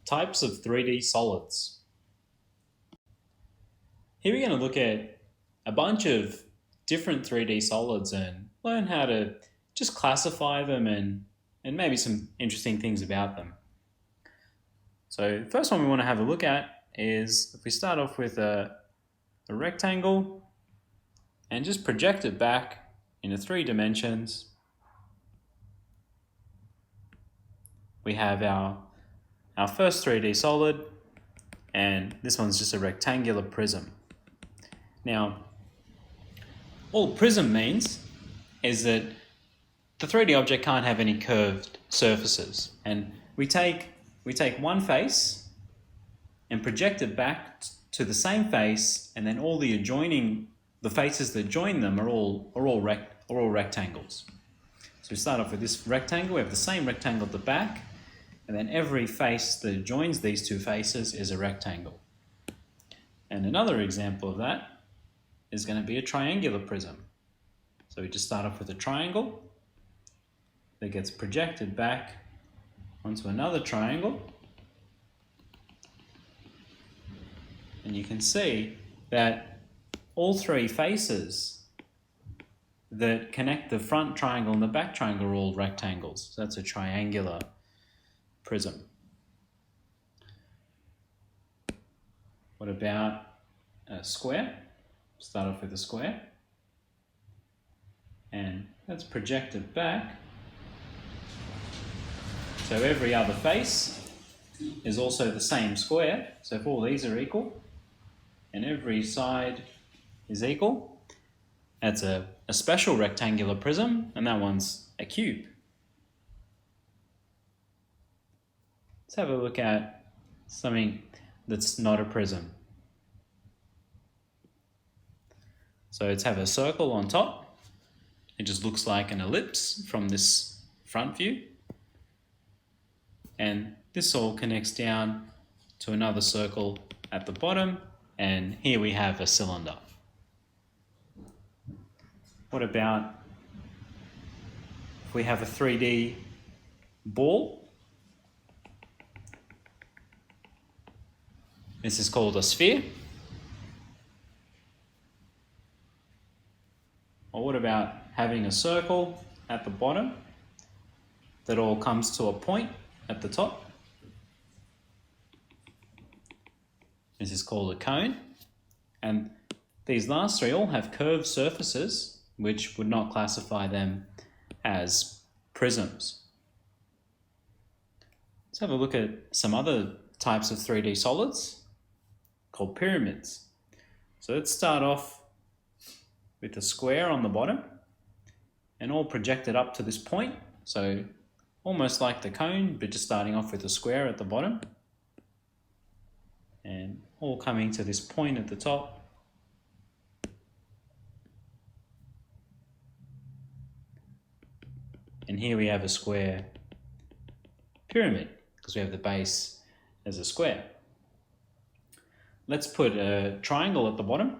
types of 3D solids. Here we're going to look at a bunch of different 3D solids and learn how to just classify them and maybe some interesting things about them. So the first one we want to have a look at is if we start off with a rectangle and just project it back into 3 dimensions. We have our first 3D solid, and this one's just a rectangular prism. Now, all prism means is that the 3D object can't have any curved surfaces, and we take one face and project it back to the same face, and then all the faces that join them are all rectangles. So we start off with this rectangle. We have the same rectangle at the back, and then every face that joins these two faces is a rectangle. And another example of that is going to be a triangular prism. So we just start off with a triangle that gets projected back onto another triangle. And you can see that all 3 faces that connect the front triangle and the back triangle are all rectangles. So that's a triangular prism. What about a square? Start off with a square, and let's project it back. So every other face is also the same square. So if all these are equal and every side is equal, that's a special rectangular prism, and that one's a cube. Let's have a look at something that's not a prism. So let's have a circle on top. It just looks like an ellipse from this front view. And this all connects down to another circle at the bottom, and here we have a cylinder. What about if we have a 3D ball? This is called a sphere. Or what about having a circle at the bottom that all comes to a point at the top? This is called a cone. And these last 3 all have curved surfaces, which would not classify them as prisms. Let's have a look at some other types of 3D solids called pyramids. So let's start off with a square on the bottom and all projected up to this point. So almost like the cone, but just starting off with a square at the bottom and all coming to this point at the top. And here we have a square pyramid because we have the base as a square. Let's put a triangle at the bottom.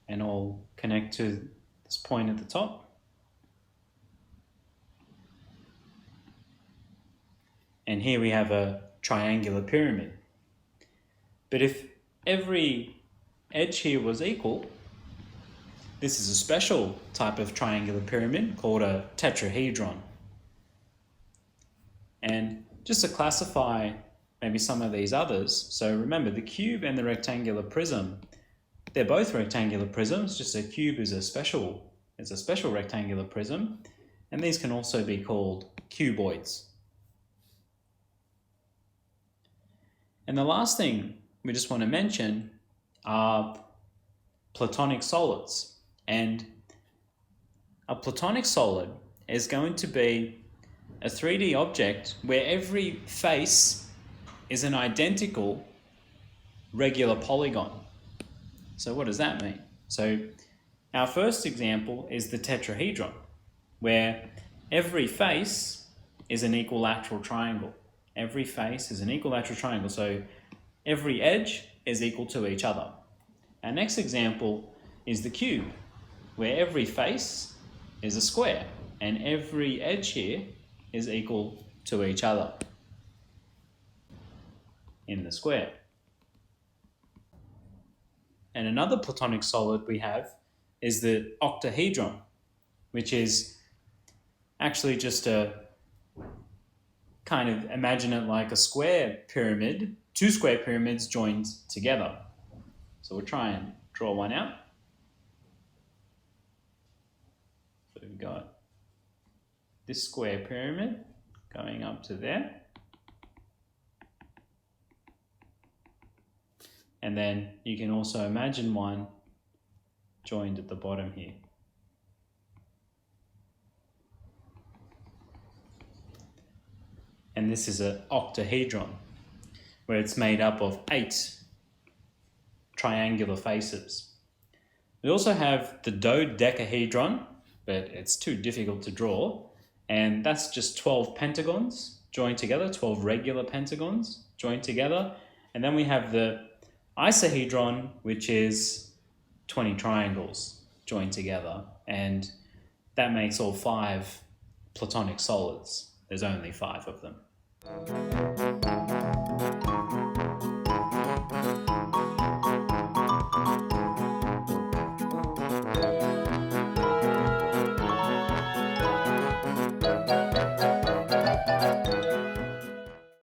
And all connect to this point at the top. And here we have a triangular pyramid. But if every edge here was equal, this is a special type of triangular pyramid called a tetrahedron. And just to classify maybe some of these others, so remember the cube and the rectangular prism, they're both rectangular prisms, just a cube is a special rectangular prism, and these can also be called cuboids. And the last thing we just want to mention are platonic solids. And a platonic solid is going to be a 3D object where every face is an identical regular polygon. So what does that mean? So our first example is the tetrahedron, where every face is an equilateral triangle. Every face is an equilateral triangle, so every edge is equal to each other. Our next example is the cube, where every face is a square and every edge here is equal to each other in the square. And another Platonic solid we have is the octahedron, which is actually just a kind of, imagine it like a square pyramid, two square pyramids joined together. So we'll try and draw one out. So we've got this square pyramid going up to there. And then you can also imagine one joined at the bottom here. And this is an octahedron, where it's made up of 8 triangular faces. We also have the dodecahedron, but it's too difficult to draw, and that's just 12 pentagons joined together, 12 regular pentagons joined together. And then we have the isohedron, which is 20 triangles joined together, and that makes all 5 Platonic solids. There's only 5 of them.